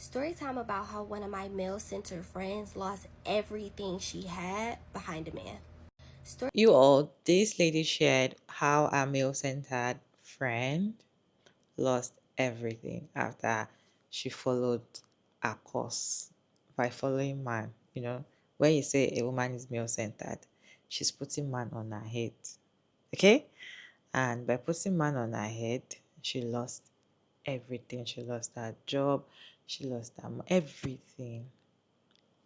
Story time about how one of my male-centered friends lost everything she had behind a man. You all, this lady shared how a male centered friend lost everything after she followed a course by following man. When you say a woman is male centered, she's putting man on her head. Okay? And by putting man on her head, she lost everything. She lost her job, she lost everything.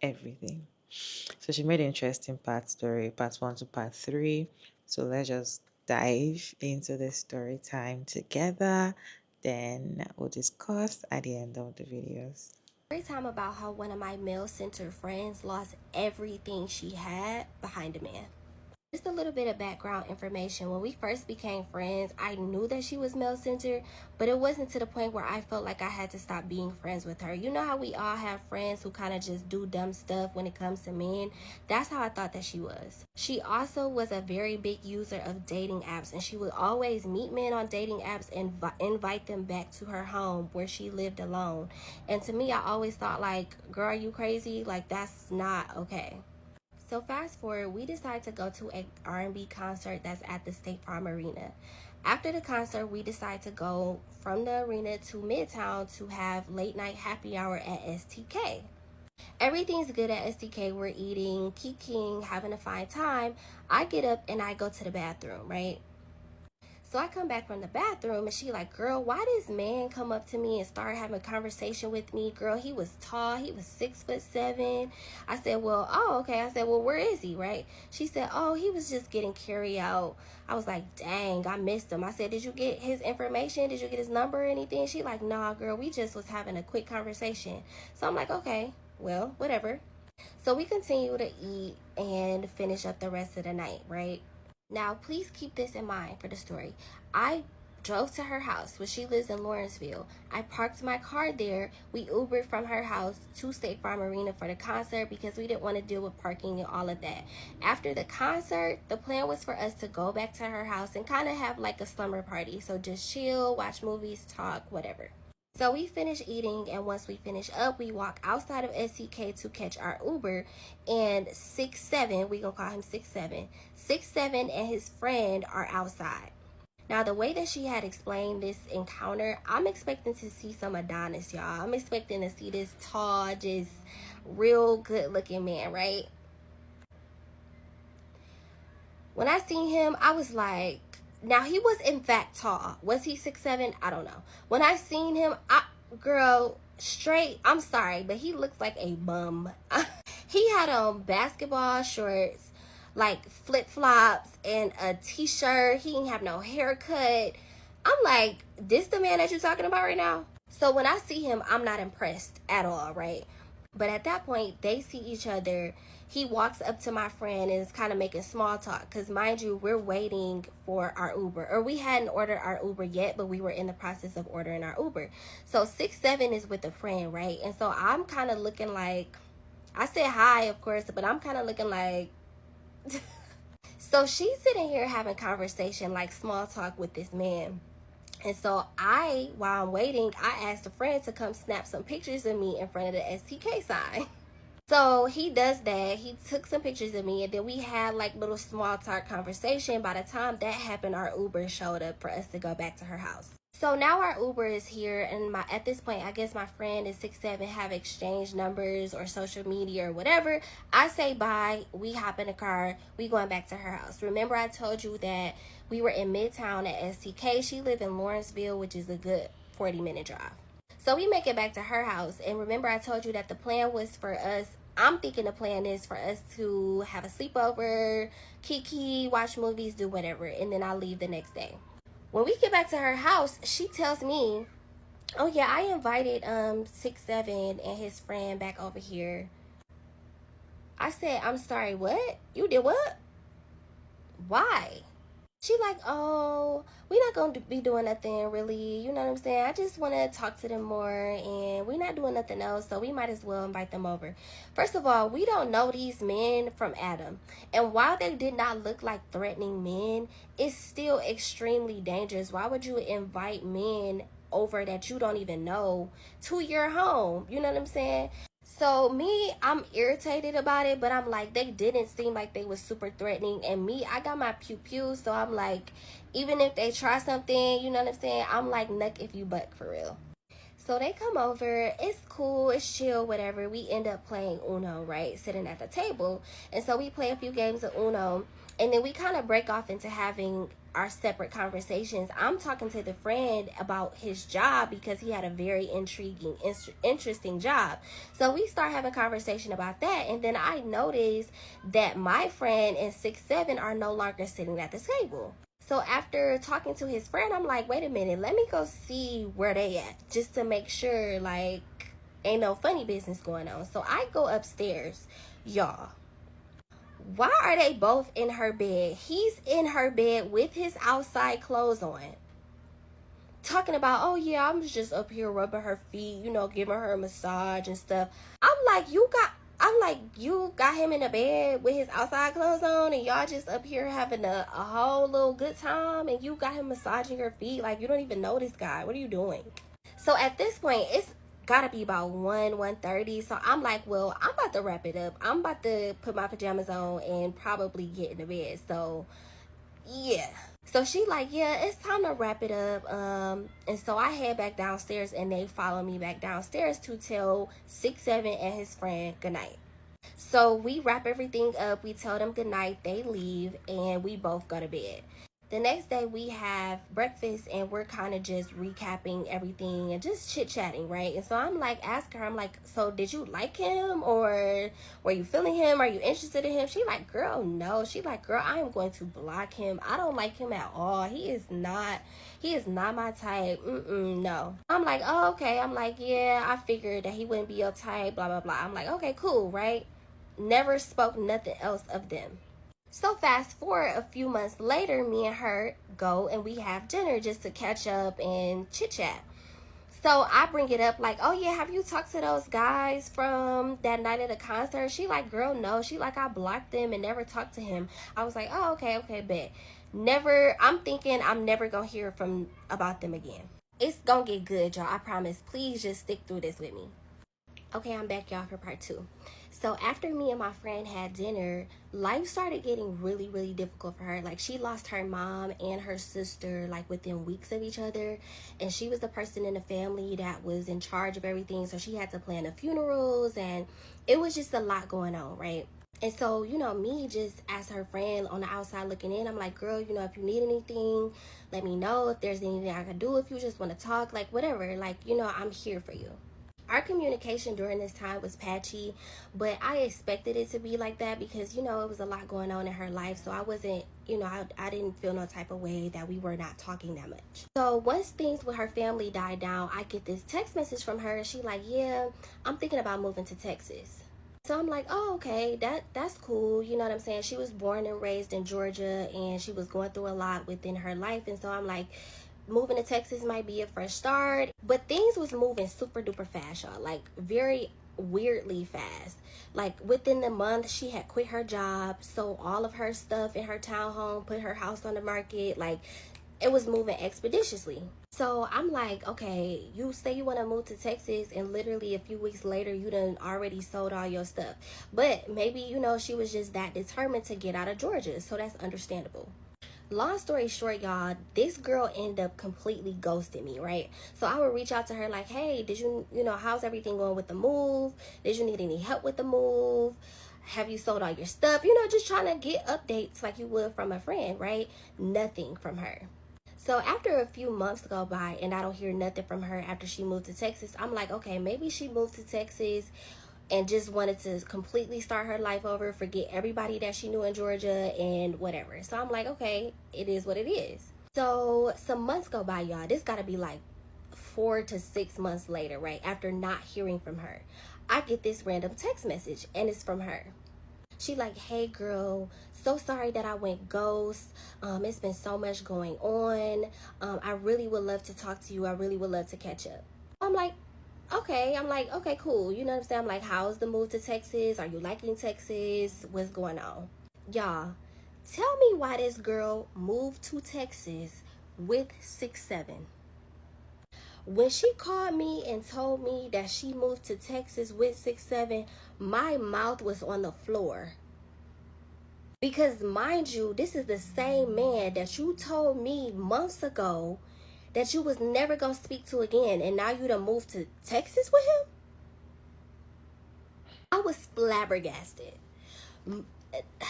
Everything. So she made an interesting part story, part one to part three. So let's just dive into the story time together. Then we'll discuss at the end of the videos. Story time about how one of my male-centered friends lost everything she had behind a man. Just a little bit of background information. When we first became friends, I knew that she was male centered, but it wasn't to the point where I felt like I had to stop being friends with her. You know how we all have friends who kind of just do dumb stuff when it comes to men? That's how I thought that she was. She also was a very big user of dating apps, and she would always meet men on dating apps and invite them back to her home where she lived alone. And to me, I always thought, like, girl, are you crazy? Like, that's not okay. So fast forward, we decide to go to a R&B concert that's at the State Farm Arena. After the concert, we decide to go from the arena to Midtown to have late night happy hour at STK. Everything's good at STK. We're eating, kikiing, having a fine time. I get up and I go to the bathroom, right? So I come back from the bathroom and she like, girl, why this man come up to me and start having a conversation with me? Girl, he was tall. He was 6'7". I said, well, oh, okay. I said, well, where is he, right? She said, oh, he was just getting carry out. I was like, dang, I missed him. I said, did you get his information? Did you get his number or anything? She like, nah, girl, we just was having a quick conversation. So I'm like, okay, well, whatever. So we continue to eat and finish up the rest of the night, right? Now, please keep this in mind for the story. I drove to her house where she lives in Lawrenceville. I parked my car there. We Ubered from her house to State Farm Arena for the concert because we didn't want to deal with parking and all of that. After the concert, the plan was for us to go back to her house and kind of have like a slumber party. So just chill, watch movies, talk, whatever. So we finish eating, and once we finish up, we walk outside of SCK to catch our Uber. And 6'7", we gonna call him 6'7", 6'7", and his friend are outside. Now, the way that she had explained this encounter, I'm expecting to see some Adonis, y'all. I'm expecting to see this tall, just real good looking man, right? When I seen him, I was like, now he was in fact tall. Was he 6'7"? I don't know. When I seen him, girl, straight, I'm sorry, but he looks like a bum. He had on basketball shorts, like flip-flops, and a t-shirt. He didn't have no haircut. I'm like, this the man that you're talking about right now? So when I see him, I'm not impressed at all, right? But at that point, they see each other. He walks up to my friend and is kind of making small talk. Because mind you, we're waiting for our Uber. Or we hadn't ordered our Uber yet, but we were in the process of ordering our Uber. So 6'7" is with a friend, right? And so I'm kind of looking like, I said hi, of course, but I'm kind of looking like... So she's sitting here having conversation, like small talk with this man. And so while I'm waiting, I asked a friend to come snap some pictures of me in front of the STK sign. So he does that. He took some pictures of me, and then we had like little small talk conversation. By the time that happened, our Uber showed up for us to go back to her house. So now our Uber is here, and at this point, I guess my friend is 6'7", have exchanged numbers or social media or whatever. I say bye. We hop in the car. We going back to her house. Remember, I told you that we were in Midtown at STK. She lived in Lawrenceville, which is a good 40-minute drive. So we make it back to her house, and remember I told you that the plan was for us, I'm thinking the plan is for us to have a sleepover, kiki, watch movies, do whatever, and then I'll leave the next day. When we get back to her house, she tells me, oh yeah, I invited 6'7" and his friend back over here. I said, I'm sorry, what? You did what? Why? She like, oh, we're not going to be doing nothing really, you know what I'm saying? I just want to talk to them more, and we're not doing nothing else, so we might as well invite them over. First of all, we don't know these men from Adam. And while they did not look like threatening men, it's still extremely dangerous. Why would you invite men over that you don't even know to your home. You know what I'm saying? So me, I'm irritated about it, but I'm like, they didn't seem like they was super threatening. And me, I got my pew pew, so I'm like, even if they try something, you know what I'm saying? I'm like, nuck if you buck, for real. So they come over, it's cool, it's chill, whatever. We end up playing Uno, right? Sitting at the table. And so we play a few games of Uno, and then we kind of break off into having our separate conversations. I'm talking to the friend about his job because he had a very intriguing, interesting job. So we start having conversation about that, and then I notice that my friend and 6'7" are no longer sitting at the table. So after talking to his friend, I'm like, wait a minute, let me go see where they at, just to make sure, like, ain't no funny business going on. So I go upstairs. Y'all, why are they both in her bed? He's in her bed with his outside clothes on, talking about, oh yeah, I'm just up here rubbing her feet, you know, giving her a massage and stuff. I'm like, you got him in the bed with his outside clothes on, and y'all just up here having a whole little good time, and you got him massaging your feet. Like, you don't even know this guy. What are you doing? So at this point, it's gotta be about 1:30. So I'm like, well, I'm about to wrap it up. I'm about to put my pajamas on and probably get in the bed. So yeah. So she like, yeah, it's time to wrap it up. And so I head back downstairs, and they follow me back downstairs to tell 6'7" and his friend goodnight. So we wrap everything up, we tell them goodnight, they leave, and we both go to bed. The next day we have breakfast, and we're kind of just recapping everything and just chit-chatting, right? And so I'm like, ask her, I'm like, so did you like him, or were you feeling him? Are you interested in him? She like, girl, no. She like, girl, I am going to block him. I don't like him at all. He is not my type. No. I'm like, oh, okay. I'm like, yeah, I figured that he wouldn't be your type, blah, blah, blah. I'm like, okay, cool, right? Never spoke nothing else of them. So fast forward a few months later, me and her go and we have dinner just to catch up and chit chat. So I bring it up like, oh yeah, have you talked to those guys from that night at the concert? She like, girl, no. She like, I blocked them and never talked to him. I was like, oh, okay, bet. I'm thinking I'm never gonna hear from about them again. It's gonna get good, y'all. I promise. Please just stick through this with me. Okay, I'm back, y'all, for part 2. So after me and my friend had dinner, life started getting really, really difficult for her. Like, she lost her mom and her sister, like, within weeks of each other. And she was the person in the family that was in charge of everything. So she had to plan the funerals, and it was just a lot going on, right? And so, you know, me just as her friend on the outside looking in, I'm like, girl, you know, if you need anything, let me know. If there's anything I can do, if you just want to talk, like, whatever. Like, you know, I'm here for you. Our communication during this time was patchy, but I expected it to be like that because, you know, it was a lot going on in her life. So I wasn't, you know, I didn't feel no type of way that we were not talking that much. So once things with her family died down, I get this text message from her. She like, yeah, I'm thinking about moving to Texas. So I'm like, oh, okay, that's cool. You know what I'm saying? She was born and raised in Georgia, and she was going through a lot within her life. And so I'm like, moving to Texas might be a fresh start. But things was moving super duper fast, y'all. Like, very weirdly fast. Like, within the month, she had quit her job, sold all of her stuff in her townhome, put her house on the market. Like, it was moving expeditiously. So I'm like, okay, you say you want to move to Texas, and literally a few weeks later, you done already sold all your stuff. But maybe, you know, she was just that determined to get out of Georgia. So that's understandable. Long story short, y'all, this girl ended up completely ghosting me, right? So I would reach out to her like, hey, did you know, how's everything going with the move? Did you need any help with the move? Have you sold all your stuff? You know, just trying to get updates like you would from a friend, right? Nothing from her. So after a few months go by and I don't hear nothing from her after she moved to Texas, I'm like, okay, maybe she moved to Texas and just wanted to completely start her life over, forget everybody that she knew in Georgia and whatever. So I'm like, okay, it is what it is. So some months go by, y'all. This gotta be like 4 to 6 months later, right? After not hearing from her, I get this random text message, and it's from her. She like, hey girl, so sorry that I went ghost. It's been so much going on. I really would love to talk to you. I really would love to catch up. I'm like, okay. I'm like, okay, cool. You know what I'm saying? I'm like, how's the move to Texas? Are you liking Texas? What's going on? Y'all, tell me why this girl moved to Texas with 6'7". When she called me and told me that she moved to Texas with 6'7", my mouth was on the floor. Because mind you, this is the same man that you told me months ago that you was never going to speak to again, and now you done moved to Texas with him? I was flabbergasted.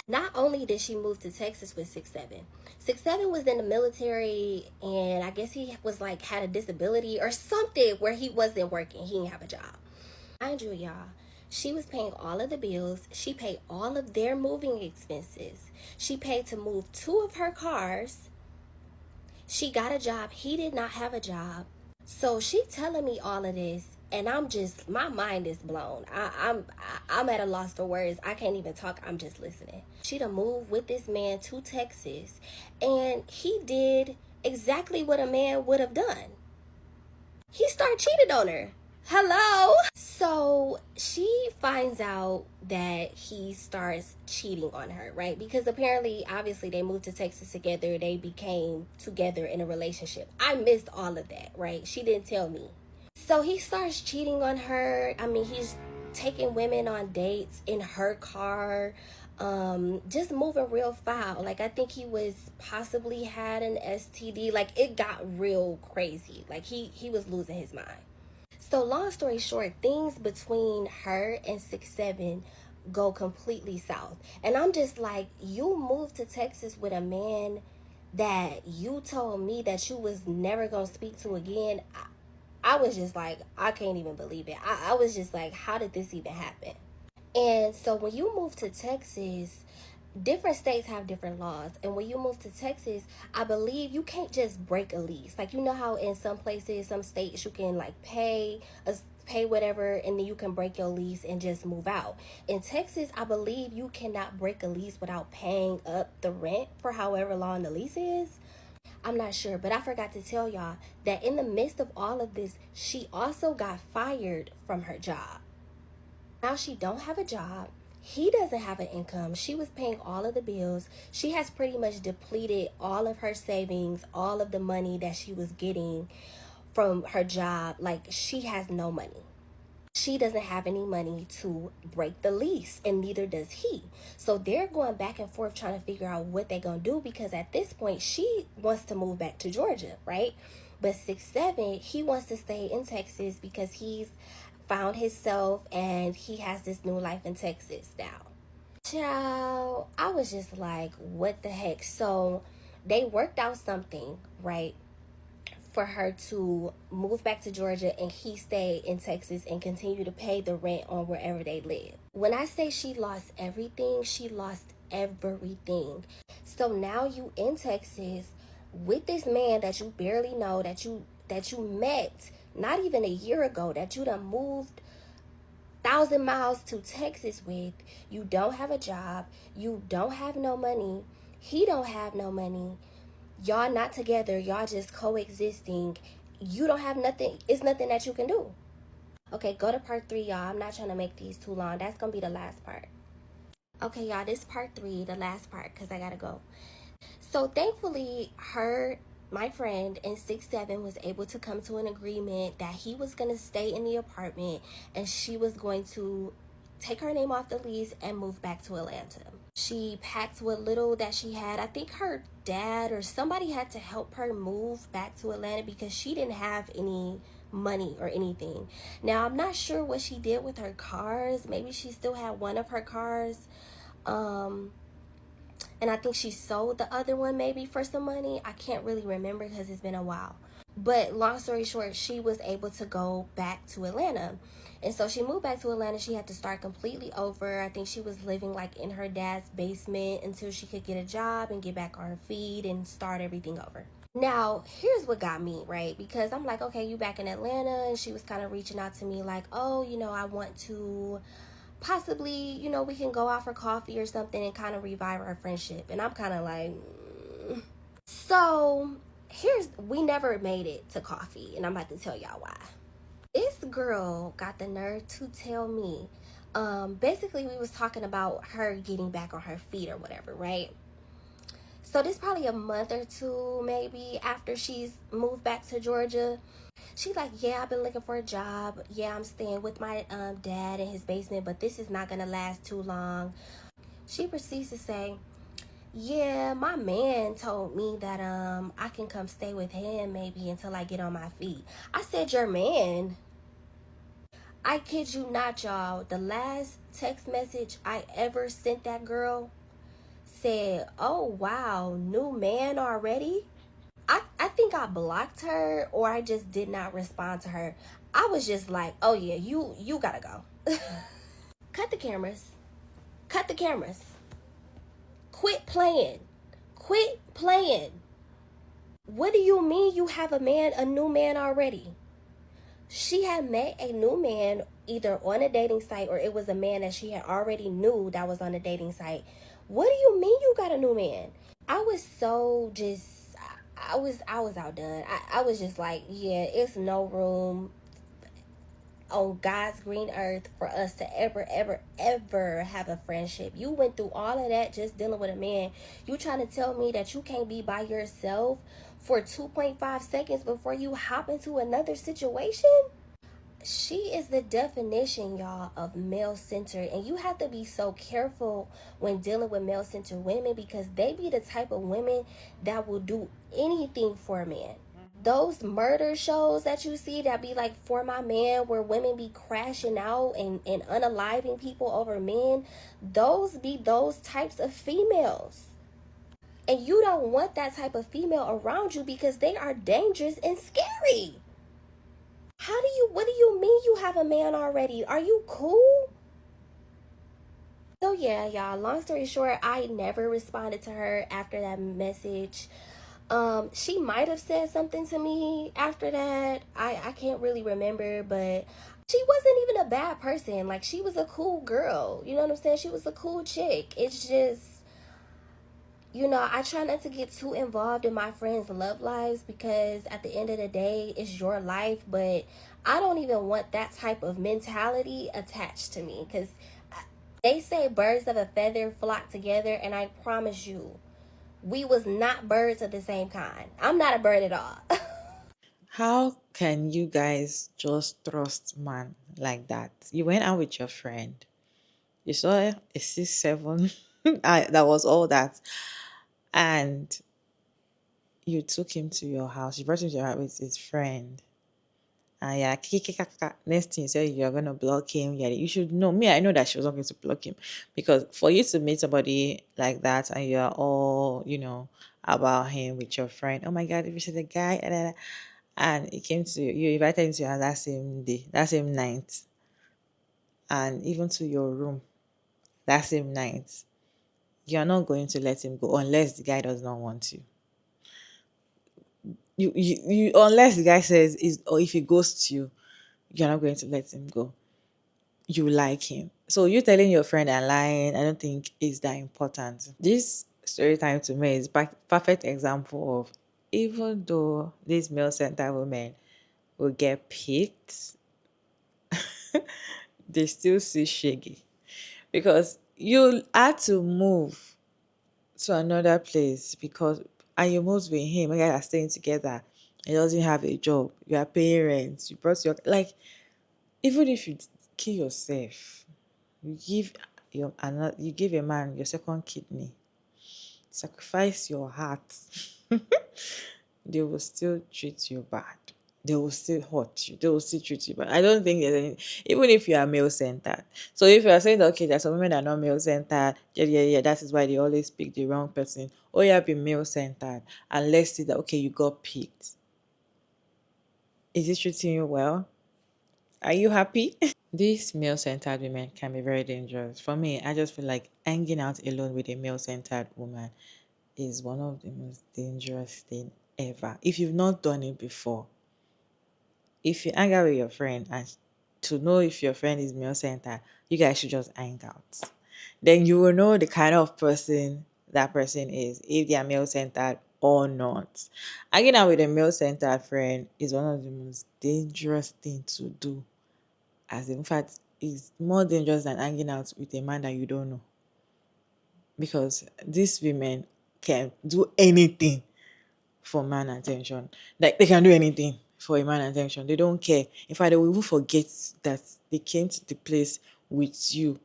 Not only did she move to Texas with 6'7", 6'7" was in the military, and I guess he was like had a disability or something where he wasn't working. He didn't have a job. Mind you, y'all, she was paying all of the bills. She paid all of their moving expenses. She paid to move 2 of her cars. She got a job. He did not have a job. So she telling me all of this, and I'm just, my mind is blown. I'm at a loss for words. I can't even talk. I'm just listening. She done moved with this man to Texas, and he did exactly what a man would have done. He started cheating on her. Hello. So she finds out that he starts cheating on her, right? Because apparently, obviously, they moved to Texas together. They became together in a relationship. I missed all of that, right? She didn't tell me. So he starts cheating on her. I mean, he's taking women on dates in her car, just moving real foul. Like, I think he was possibly had an STD. Like, it got real crazy. Like, he was losing his mind. So long story short, things between her and 6'7" go completely south. And I'm just like, you moved to Texas with a man that you told me that you was never gonna speak to again. I was just like, I can't even believe it. I was just like, how did this even happen? And so when you move to Texas, different states have different laws. And when you move to Texas, I believe you can't just break a lease. Like, you know how in some places, some states, you can like pay whatever, and then you can break your lease and just move out. In Texas, I believe you cannot break a lease without paying up the rent for however long the lease is. I'm not sure, but I forgot to tell y'all that in the midst of all of this, she also got fired from her job. Now she don't have a job. He doesn't have an income. She was paying all of the bills. She has pretty much depleted all of her savings, all of the money that she was getting from her job. Like, she has no money. She doesn't have any money to break the lease, and neither does he. So they're going back and forth trying to figure out what they're going to do, because at this point, she wants to move back to Georgia, right? But 6'7", he wants to stay in Texas because he's found himself and he has this new life in Texas now. Child, I was just like, what the heck? So they worked out something, right, for her to move back to Georgia and he stay in Texas and continue to pay the rent on wherever they live. When I say she lost everything, she lost everything. So now you in Texas with this man that you barely know, that you met not even a year ago, that you done moved 1,000 miles to Texas with. You don't have a job. You don't have no money. He don't have no money. Y'all not together. Y'all just coexisting. You don't have nothing. It's nothing that you can do. Okay, go to part 3, y'all. I'm not trying to make these too long. That's going to be the last part. Okay, y'all, this part 3, the last part, because I got to go. So thankfully, my friend in 6'7" was able to come to an agreement that he was going to stay in the apartment and she was going to take her name off the lease and move back to Atlanta. She packed what little that she had. I think her dad or somebody had to help her move back to Atlanta because she didn't have any money or anything. Now, I'm not sure what she did with her cars. Maybe she still had one of her cars. And I think she sold the other one maybe for some money. I can't really remember because it's been a while. But long story short, she was able to go back to Atlanta. And so she moved back to Atlanta. She had to start completely over. I think she was living like in her dad's basement until she could get a job and get back on her feet and start everything over. Now, here's what got me, right? Because I'm like, okay, you back in Atlanta. And she was kind of reaching out to me like, oh, I want to possibly, we can go out for coffee or something and kind of revive our friendship. And I'm kind of like, So we never made it to coffee, and I'm about to tell y'all why. This girl got the nerve to tell me, basically we was talking about her getting back on her feet or whatever, right? So this probably a month or two maybe after she's moved back to Georgia. She's like, yeah, I've been looking for a job. Yeah, I'm staying with my dad in his basement, but this is not gonna last too long. She proceeds to say, yeah, my man told me that I can come stay with him maybe until I get on my feet. I said, your man? I kid you not, y'all. The last text message I ever sent that girl said, oh wow, new man already? I think I blocked her or I just did not respond to her. I was just like, oh yeah, you gotta go. Cut the cameras. Cut the cameras. Quit playing. Quit playing. What do you mean you have a new man already? She had met a new man either on a dating site or it was a man that she had already knew that was on a dating site. What do you mean you got a new man? I was so just I was outdone. I was just like, yeah, it's no room on God's green earth for us to ever have a friendship. You went through all of that just dealing with a man. You trying to tell me that you can't be by yourself for 2.5 seconds before you hop into another situation? She is the definition, y'all, of male centered. And you have to be so careful when dealing with male centered women because they be the type of women that will do anything for a man. Those murder shows that you see that be like For My Man, where women be crashing out and unaliving people over men, those be those types of females. And you don't want that type of female around you because they are dangerous and scary. What do you mean you have a man already? Are you cool? So yeah, y'all, long story short, I never responded to her after that message. She might have said something to me after that. I can't really remember, but she wasn't even a bad person. Like she was a cool girl. You know what I'm saying? She was a cool chick. It's just, I try not to get too involved in my friends' love lives because at the end of the day, it's your life. But I don't even want that type of mentality attached to me because they say birds of a feather flock together, and I promise you, we was not birds of the same kind. I'm not a bird at all. How can you guys just trust man like that? You went out with your friend. You saw a 6'7". That was all that. And you took him to your house. You brought him to your house with his friend. And yeah, next thing you say you're gonna block him. Yeah, you should know. Me, I know that she was not going to block him because for you to meet somebody like that and you're all about him with your friend. Oh my God, if you see the guy, and it came to you invited him to your house that same day, that same night, and even to your room that same night. You're not going to let him go unless the guy does not want you unless the guy says is or if he ghosts you, you're not going to let him go. You like him. So you telling your friend and lying, I don't think is that important. This story time to me is perfect example of even though these male center women will get picked, they still see shaggy. Because you had to move to another place because and you moved with him, you guys are staying together. He doesn't have a job. You are paying rent. You brought your like even if you kill yourself, you give you give a man your second kidney, sacrifice your heart, they will still treat you bad. They will still hurt you. They will still treat you bad. I don't think there's any, even if you are male centered. So if you are saying that, okay, there's some women that are not male centered, yeah, that is why they always pick the wrong person. Or you have been male centered, and let's see that okay, you got picked. Is it treating you well? Are you happy? These male centered women can be very dangerous. For me, I just feel like hanging out alone with a male centered woman is one of the most dangerous thing ever. If you've not done it before, if you hang out with your friend and to know if your friend is male centered, you guys should just hang out. Then you will know the kind of person that person is, if they are male centered or not. Hanging out with a male centered friend is one of the most dangerous things to do. As in fact, it's more dangerous than hanging out with a man that you don't know. Because these women, can do anything for man attention. Like they can do anything for a man attention. They don't care. In fact, they will even forget that they came to the place with you.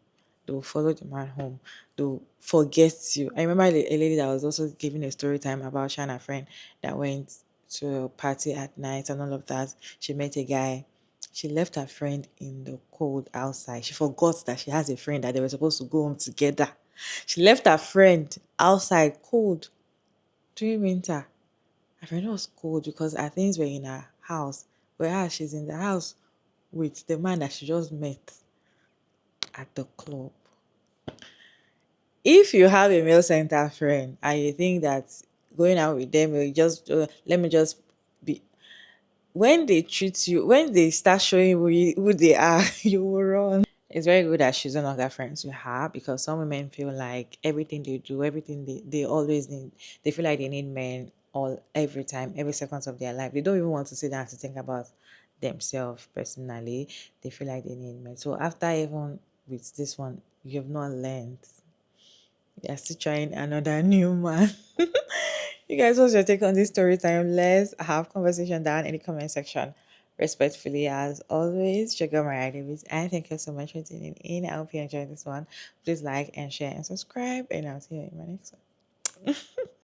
They will follow the man home. They'll forget you. I remember a lady that was also giving a story time about she and a friend that went to a party at night and all of that. She met a guy. She left her friend in the cold outside. She forgot that she has a friend that they were supposed to go home together. She left her friend outside cold during winter. Her friend was cold because her things were in her house, whereas she's in the house with the man that she just met at the club. If you have a male center friend and you think that going out with them will just let me just be, when they treat you, when they start showing you who they are, you will run. It's very good that she's no longer friends with her because some women feel like everything they do, everything they always need, they feel like they need men all every time, every second of their life. They don't even want to sit down to think about themselves personally. They feel like they need men. So after even with this one, you've not learned. You're still trying another new man. You guys, what's your take on this story time? Let's have conversation down in the comment section. Respectfully, as always, check out my ideas. And thank you so much for tuning in. I hope you enjoyed this one. Please like and share and subscribe. And I'll see you in my next one.